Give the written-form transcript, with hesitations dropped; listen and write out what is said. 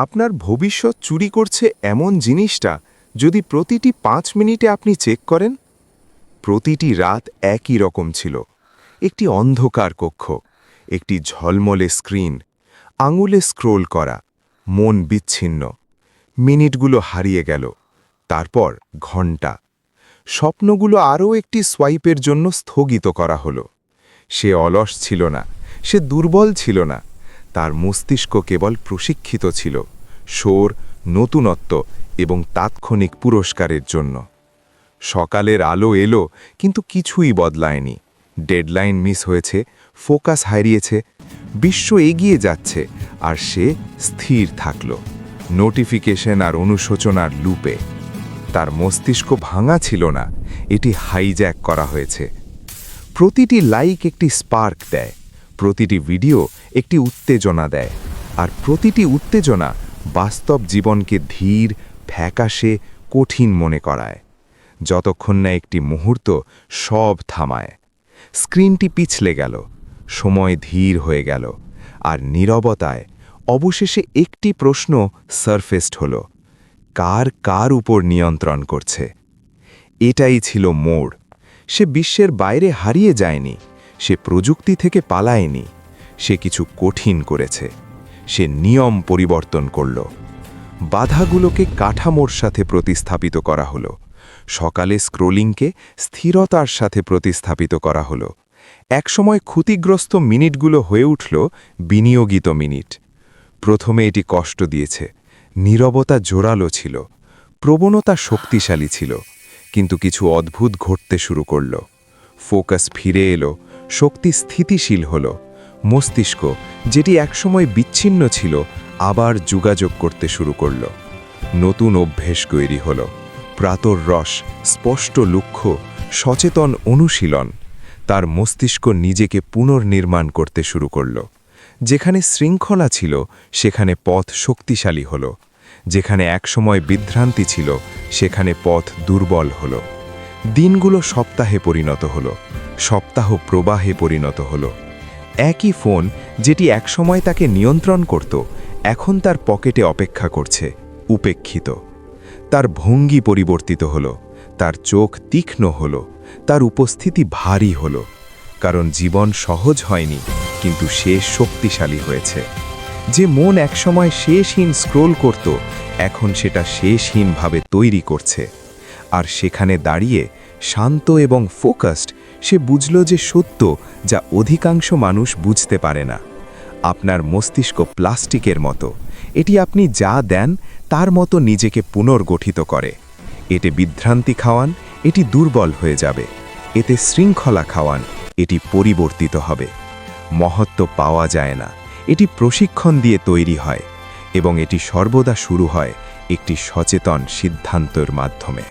আপনার ভবিষ্যৎ চুরি করছে এমন জিনিসটা যদি প্রতিটি 5 মিনিটে আপনি চেক করেন। প্রতিটি রাত একই রকম ছিল। একটি অন্ধকার কক্ষ, একটি ঝলমলে স্ক্রিন, আঙুলে স্ক্রোল করা, মন বিচ্ছিন্ন। মিনিটগুলো হারিয়ে গেল, তারপর ঘণ্টা। স্বপ্নগুলো আরও একটি সোয়াইপের জন্য স্থগিত করা হলো। সে অলস ছিল না, সে দুর্বল ছিল না, তার মস্তিষ্ক কেবল প্রশিক্ষিত ছিল শোর, নতুনত্ব এবং তাৎক্ষণিক পুরস্কারের জন্য। সকালের আলো এলো, কিন্তু কিছুই বদলায়নি। ডেডলাইন মিস হয়েছে, ফোকাস হারিয়েছে, বিশ্ব এগিয়ে যাচ্ছে, আর সে স্থির থাকল নোটিফিকেশন আর অনুশোচনার লুপে। তার মস্তিষ্ক ভাঙা ছিল না, এটি হাইজ্যাক করা হয়েছে। প্রতিটি লাইক একটি স্পার্ক দেয়, প্রতিটি ভিডিও একটি উত্তেজনা দেয়, আর প্রতিটি উত্তেজনা বাস্তব জীবনকে ধীর, ফ্যাকাশে, কঠিন মনে করায়। যতক্ষণ না একটি মুহূর্ত সব থামায়। স্ক্রিনটি পিছলে গেল, সময় ধীর হয়ে গেল, আর নীরবতায় অবশেষে একটি প্রশ্ন সারফেসড হল, কার উপর নিয়ন্ত্রণ করছে? এটাই ছিল মোড়। সে বিশ্বের বাইরে হারিয়ে যায়নি, সে প্রযুক্তি থেকে পালায়নি, সে কিছু কঠিন করেছে। সে নিয়ম পরিবর্তন করল। বাধাগুলোকে কাঠামোর সাথে প্রতিস্থাপিত করা হলো। সকালে স্ক্রোলিংকে স্থিরতার সাথে প্রতিস্থাপিত করা হলো। একসময় ক্ষতিগ্রস্ত মিনিটগুলো হয়ে উঠল বিনিয়োগিত মিনিট। প্রথমে এটি কষ্ট দিয়েছে, নীরবতা জোরালো ছিল, প্রবণতা শক্তিশালী ছিল, কিন্তু কিছু অদ্ভুত ঘটতে শুরু করল। ফোকাস ফিরে এলো, শক্তি স্থিতিশীল হল, মস্তিষ্ক যেটি একসময় বিচ্ছিন্ন ছিল আবার যোগাযোগ করতে শুরু করল। নতুন অভ্যেস তৈরি হল, প্রাতর রস, স্পষ্ট লক্ষ্য, সচেতন অনুশীলন। তার মস্তিষ্ক নিজেকে পুনর্নির্মাণ করতে শুরু করল। যেখানে শৃঙ্খলা ছিল সেখানে পথ শক্তিশালী হল, যেখানে একসময় বিভ্রান্তি ছিল সেখানে পথ দুর্বল হল। দিনগুলো সপ্তাহে পরিণত হল, সপ্তাহ প্রবাহে পরিণত হল। একই ফোন যেটি একসময় তাকে নিয়ন্ত্রণ করত, এখন তার পকেটে অপেক্ষা করছে, উপেক্ষিত। তার ভঙ্গি পরিবর্তিত হল, তার চোখ তীক্ষ্ণ হল, তার উপস্থিতি ভারী হল। কারণ জীবন সহজ হয়নি, কিন্তু সে শক্তিশালী হয়েছে। যে মন একসময় শেষহীন স্ক্রোল করত, এখন সেটা শেষহীনভাবে তৈরি করছে। আর সেখানে দাঁড়িয়ে শান্ত এবং ফোকাসড সে বুঝল যে সত্য যা অধিকাংশ মানুষ বুঝতে পারে না। আপনার মস্তিষ্ক প্লাস্টিকের মতো, এটি আপনি যা দেন তার মতো নিজেকে পুনর্গঠিত করে। এতে বিভ্রান্তি খাওয়ান, এটি দুর্বল হয়ে যাবে। এতে শৃঙ্খলা খাওয়ান, এটি পরিবর্তিত হবে। মহত্ব পাওয়া যায় না, এটি প্রশিক্ষণ দিয়ে তৈরি হয়, এবং এটি সর্বদা শুরু হয় একটি সচেতন সিদ্ধান্তের মাধ্যমে।